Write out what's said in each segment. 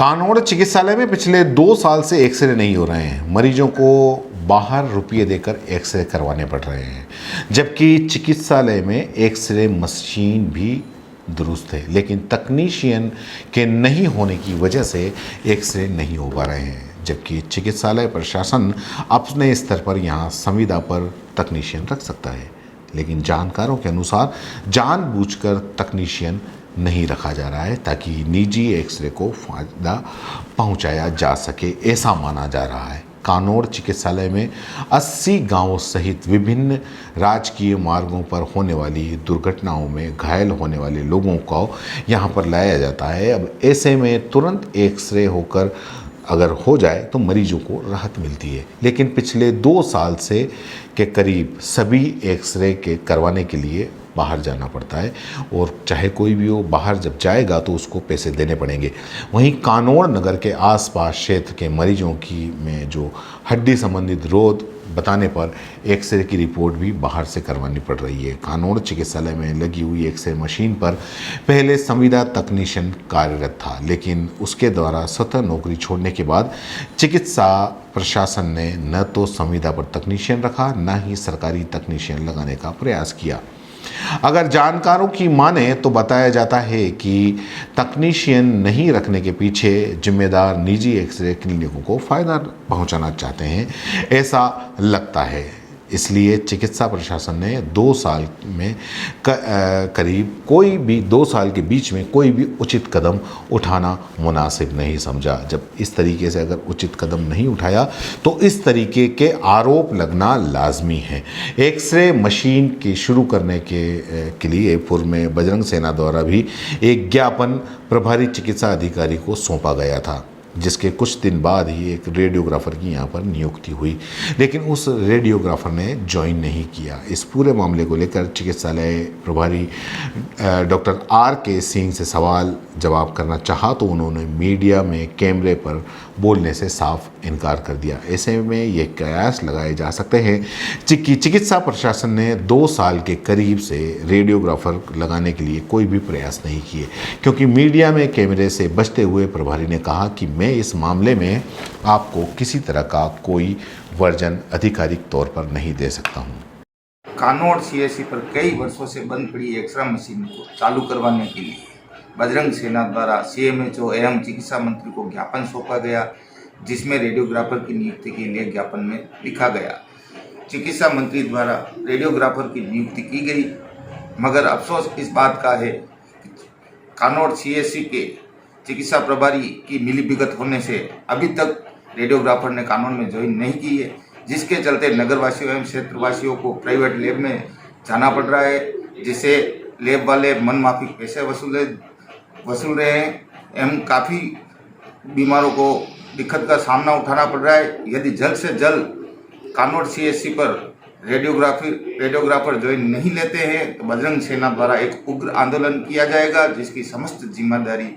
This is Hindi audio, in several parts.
कानोड़ चिकित्सालय में पिछले 2 साल से एक्सरे नहीं हो रहे हैं। मरीजों को बाहर रुपये देकर एक्सरे करवाने पड़ रहे हैं, जबकि चिकित्सालय में एक्सरे मशीन भी दुरुस्त है, लेकिन तकनीशियन के नहीं होने की वजह से एक्सरे नहीं हो पा रहे हैं। जबकि चिकित्सालय प्रशासन अपने स्तर पर यहाँ संविदा पर तकनीशियन रख सकता है, लेकिन जानकारों के अनुसार जानबूझकर तकनीशियन नहीं रखा जा रहा है ताकि निजी एक्सरे को फायदा पहुंचाया जा सके, ऐसा माना जा रहा है। कानोड़ चिकित्सालय में 80 गांवों सहित विभिन्न राजकीय मार्गों पर होने वाली दुर्घटनाओं में घायल होने वाले लोगों को यहां पर लाया जाता है। अब ऐसे में तुरंत एक्सरे होकर अगर हो जाए तो मरीजों को राहत मिलती है, लेकिन पिछले 2 साल से के करीब सभी एक्सरे के करवाने के लिए बाहर जाना पड़ता है, और चाहे कोई भी हो बाहर जब जाएगा तो उसको पैसे देने पड़ेंगे। वहीं कानोड़ नगर के आसपास क्षेत्र के मरीजों की में जो हड्डी संबंधित रोग बताने पर एक्सरे की रिपोर्ट भी बाहर से करवानी पड़ रही है। कानोड़ चिकित्सालय में लगी हुई एक्सरे मशीन पर पहले संविदा तकनीशियन कार्यरत था, लेकिन उसके द्वारा स्वतः नौकरी छोड़ने के बाद चिकित्सा प्रशासन ने न तो संविदा पर तकनीशियन रखा, न ही सरकारी तकनीशियन लगाने का प्रयास किया। अगर जानकारों की माने तो बताया जाता है कि तकनीशियन नहीं रखने के पीछे जिम्मेदार निजी एक्सरे क्लिनिकों को फ़ायदा पहुंचाना चाहते हैं, ऐसा लगता है। इसलिए चिकित्सा प्रशासन ने 2 साल में करीब कोई भी 2 साल के बीच में कोई भी उचित कदम उठाना मुनासिब नहीं समझा। जब इस तरीके से अगर उचित कदम नहीं उठाया तो इस तरीके के आरोप लगना लाजमी है। एक्सरे मशीन की शुरू करने के लिए पूर्व में बजरंग सेना द्वारा भी एक ज्ञापन प्रभारी चिकित्सा अधिकारी को सौंपा गया था, जिसके कुछ दिन बाद ही एक रेडियोग्राफर की यहाँ पर नियुक्ति हुई, लेकिन उस रेडियोग्राफर ने ज्वाइन नहीं किया। इस पूरे मामले को लेकर चिकित्सालय प्रभारी डॉक्टर R.K. सिंह से सवाल जवाब करना चाहा तो उन्होंने मीडिया में कैमरे पर बोलने से साफ इनकार कर दिया। ऐसे में ये कयास लगाए जा सकते हैं कि चिकित्सा प्रशासन ने 2 साल के करीब से रेडियोग्राफर लगाने के लिए कोई भी प्रयास नहीं किए, क्योंकि मीडिया में कैमरे से बचते हुए प्रभारी ने कहा कि मैं इस मामले में आपको किसी तरह का कोई वर्जन आधिकारिक तौर पर नहीं दे सकता हूँ। कानोड़ CSC पर कई वर्षों से बंद पड़ी एक्सरे मशीन को चालू करवाने के लिए बजरंग सेना द्वारा CMHO एवं चिकित्सा मंत्री को ज्ञापन सौंपा गया, जिसमें रेडियोग्राफर की नियुक्ति के लिए ज्ञापन में लिखा गया। चिकित्सा मंत्री द्वारा रेडियोग्राफर की नियुक्ति की गई, मगर अफसोस इस बात का है कि कानोड़ CSC के चिकित्सा प्रभारी की मिलीभगत होने से अभी तक रेडियोग्राफर ने कानून में ज्वाइन नहीं की है, जिसके चलते नगरवासियों एवं क्षेत्रवासियों को प्राइवेट लैब में जाना पड़ रहा है, जिससे लैब वाले मनमाफी पैसे वसूल रहे हैं एवं काफ़ी बीमारों को दिक्कत का सामना उठाना पड़ रहा है। यदि जल्द से जल्द कानोड़ CSC पर रेडियोग्राफर ज्वाइन नहीं लेते हैं तो बजरंग सेना द्वारा एक उग्र आंदोलन किया जाएगा, जिसकी समस्त जिम्मेदारी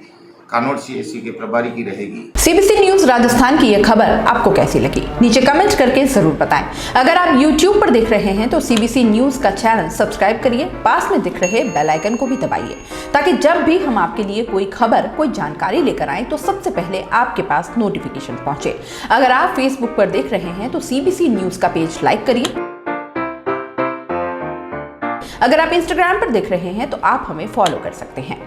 कानोड़ CSC के प्रभारी की रहेगी। CBC न्यूज राजस्थान की यह खबर आपको कैसी लगी, नीचे कमेंट करके जरूर बताएं। अगर आप YouTube पर देख रहे हैं तो CBC न्यूज का चैनल सब्सक्राइब करिए, पास में दिख रहे बेल आइकन को भी दबाइए, ताकि जब भी हम आपके लिए कोई खबर, कोई जानकारी लेकर आए तो सबसे पहले आपके पास नोटिफिकेशन पहुंचे। अगर आप Facebook पर देख रहे हैं तो CBC न्यूज का पेज लाइक करिए। अगर आप Instagram पर देख रहे हैं तो आप हमें फॉलो कर सकते हैं।